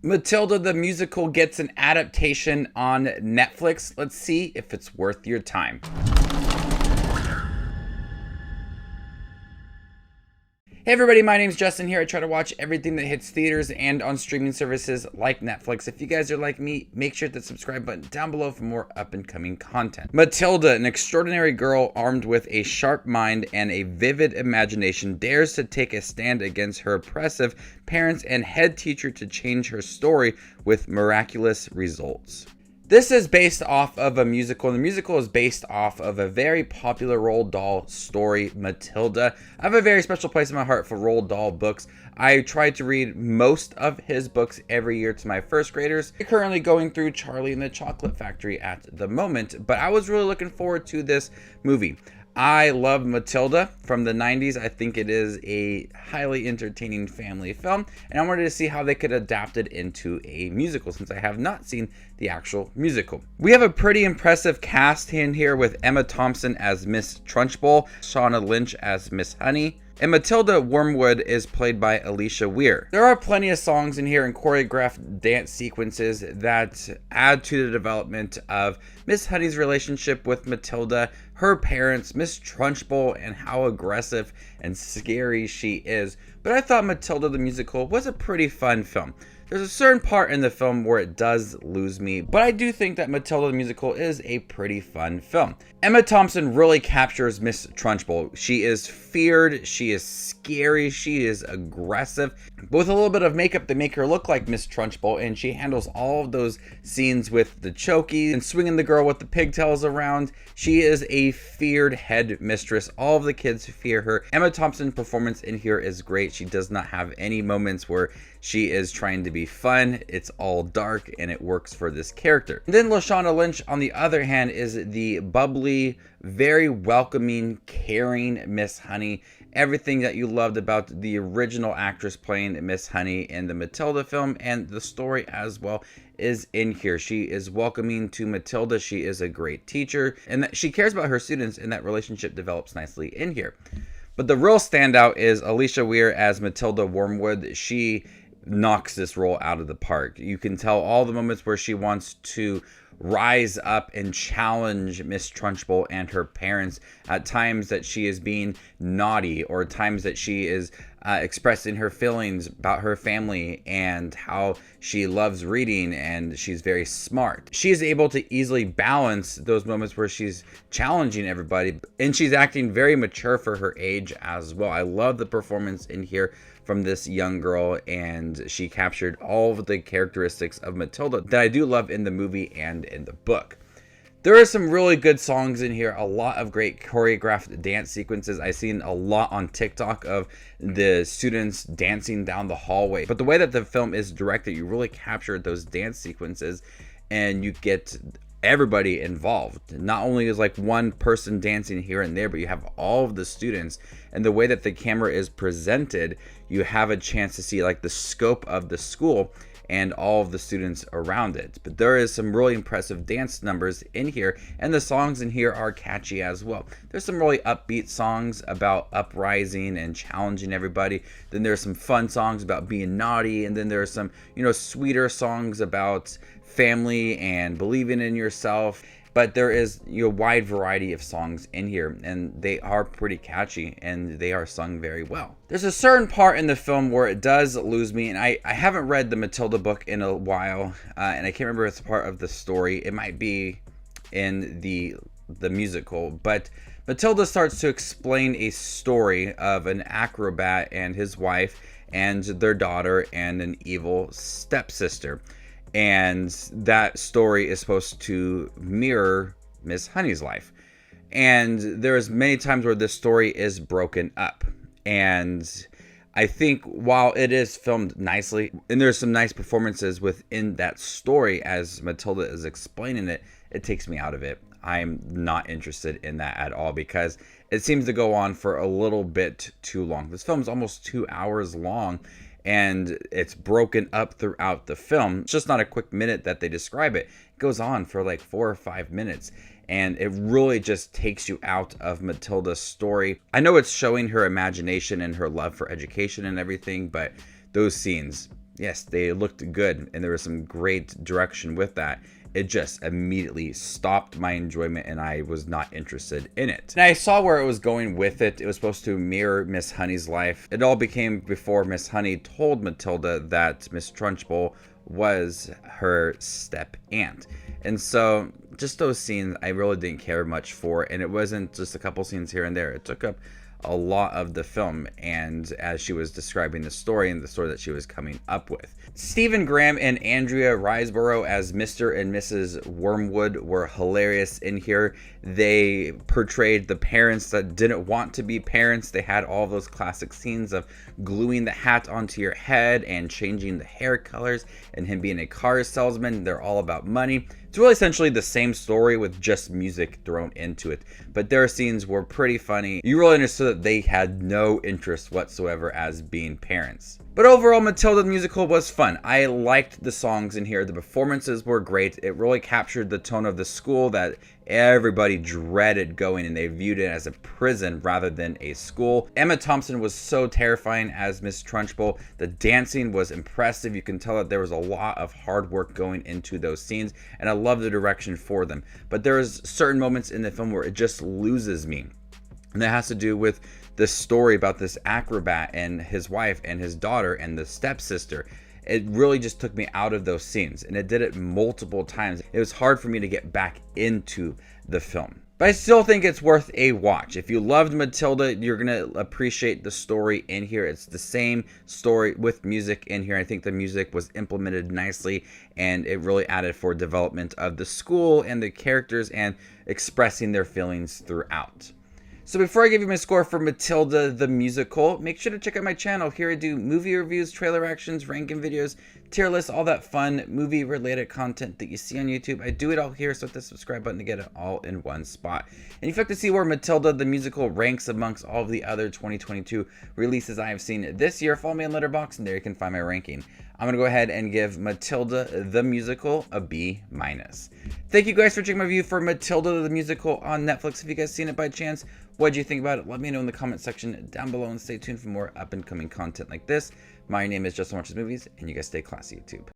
Matilda the Musical gets an adaptation on Netflix. Let's see if it's worth your time. Hey everybody, my name's Justin here. I try to watch everything that hits theaters and on streaming services like Netflix. If you guys are like me, make sure to hit the subscribe button down below for more up and coming content. Matilda, an extraordinary girl armed with a sharp mind and a vivid imagination, dares to take a stand against her oppressive parents and head teacher to change her story with miraculous results. This is based off of a musical, and the musical is based off of a very popular Roald Dahl story, Matilda. I have a very special place in my heart for Roald Dahl books. I try to read most of his books every year to my first graders. I'm currently going through Charlie and the Chocolate Factory at the moment, but I was really looking forward to this movie. I love Matilda from the 90s. I think it is a highly entertaining family film, and I wanted to see how they could adapt it into a musical since I have not seen the actual musical. We have a pretty impressive cast in here with Emma Thompson as Miss Trunchbull, Lashana Lynch as Miss Honey, and Matilda Wormwood is played by Alisha Weir. There are plenty of songs in here and choreographed dance sequences that add to the development of Miss Honey's relationship with Matilda, her parents, Miss Trunchbull, and how aggressive and scary she is. But I thought Matilda the Musical was a pretty fun film. There's a certain part in the film where it does lose me, but I do think that Matilda the Musical is a pretty fun film. Emma Thompson really captures Miss Trunchbull. She is feared, she is scary, she is aggressive. But with a little bit of makeup, they make her look like Miss Trunchbull, and she handles all of those scenes with the chokey and swinging the girl with the pigtails around. She is a feared head mistress. All of the kids fear her. Emma Thompson's performance in here is great. She does not have any moments where she is trying to be fun. It's all dark and it works for this character. And then Lashana Lynch, on the other hand, is the bubbly, very welcoming, caring Miss Honey. Everything that you loved about the original actress playing Miss Honey in the Matilda film and the story as well is in here. She is welcoming to Matilda. She is a great teacher and that she cares about her students, and that relationship develops nicely in here. But the real standout is Alisha Weir as Matilda Wormwood. She knocks this role out of the park. You can tell all the moments where she wants to rise up and challenge Miss Trunchbull and her parents, at times that she is being naughty or times that she is expressing her feelings about her family and how she loves reading and she's very smart. She is able to easily balance those moments where she's challenging everybody, and she's acting very mature for her age as well. I love the performance in here from this young girl, and she captured all of the characteristics of Matilda that I do love in the movie and in the book. There are some really good songs in here, a lot of great choreographed dance sequences. I've seen a lot on TikTok of the students dancing down the hallway. But the way that the film is directed, you really capture those dance sequences and you get everybody involved. Not only is like one person dancing here and there, but you have all of the students, and the way that the camera is presented, you have a chance to see like the scope of the school and all of the students around it. But there is some really impressive dance numbers in here, and the songs in here are catchy as well. There's some really upbeat songs about uprising and challenging everybody. Then there's some fun songs about being naughty, and then there's some, sweeter songs about family and believing in yourself. But there is a wide variety of songs in here, and they are pretty catchy and they are sung very well. There's a certain part in the film where it does lose me, and I haven't read the Matilda book in a while, and I can't remember if it's part of the story. It might be in the musical, but Matilda starts to explain a story of an acrobat and his wife and their daughter and an evil stepsister. And that story is supposed to mirror Miss Honey's life. And there's many times where this story is broken up. And I think while it is filmed nicely, and there's some nice performances within that story as Matilda is explaining it, it takes me out of it. I'm not interested in that at all because it seems to go on for a little bit too long. This film's almost 2 hours long, and it's broken up throughout the film. It's just not a quick minute that they describe it. It goes on for like 4 or 5 minutes, and it really just takes you out of Matilda's story. I know it's showing her imagination and her love for education and everything, but those scenes yes, they looked good and there was some great direction with that. It just immediately stopped my enjoyment and I was not interested in it. And I saw where it was going with it. It was supposed to mirror Miss Honey's life. It all became before Miss Honey told Matilda that Miss Trunchbull was her step aunt. And so just those scenes I really didn't care much for, and it wasn't just a couple scenes here and there. It took up a lot of the film, and as she was describing the story and the story that she was coming up with. Graham and Andrea Riseborough as Mr. and Mrs. Wormwood were hilarious in here. They portrayed the parents that didn't want to be parents. They had all those classic scenes of gluing the hat onto your head and changing the hair colors, and him being a car salesman. They're all about money. It's really essentially the same story with just music thrown into it, but their scenes were pretty funny. You really understood that they had no interest whatsoever as being parents. But overall, Matilda the Musical was fun. I liked the songs in here. The performances were great. It really captured the tone of the school that everybody dreaded going, and they viewed it as a prison rather than a school. Emma Thompson was so terrifying as Miss Trunchbull. The dancing was impressive. You can tell that there was a lot of hard work going into those scenes, and I love the direction for them. But there's certain moments in the film where it just loses me. And that has to do with this story about this acrobat and his wife and his daughter and the stepsister. It really just took me out of those scenes, and it did it multiple times. It was hard for me to get back into the film. But I still think it's worth a watch. If you loved Matilda, you're going to appreciate the story in here. It's the same story with music in here. I think the music was implemented nicely, and it really added for development of the school and the characters and expressing their feelings throughout. So before I give you my score for Matilda the Musical, make sure to check out my channel. Here I do movie reviews, trailer reactions, ranking videos, tier lists, all that fun movie related content that you see on YouTube. I do it all here, so hit the subscribe button to get it all in one spot. And if you'd like to see where Matilda the Musical ranks amongst all of the other 2022 releases I have seen this year, follow me on Letterboxd, and there you can find my ranking. I'm going to go ahead and give Matilda the Musical a B-. Thank you guys for checking my review for Matilda the Musical on Netflix. If you guys seen it by chance, what did you think about it? Let me know in the comment section down below, and stay tuned for more up and coming content like this. My name is Justin Watches Movies, and you guys stay classy, YouTube.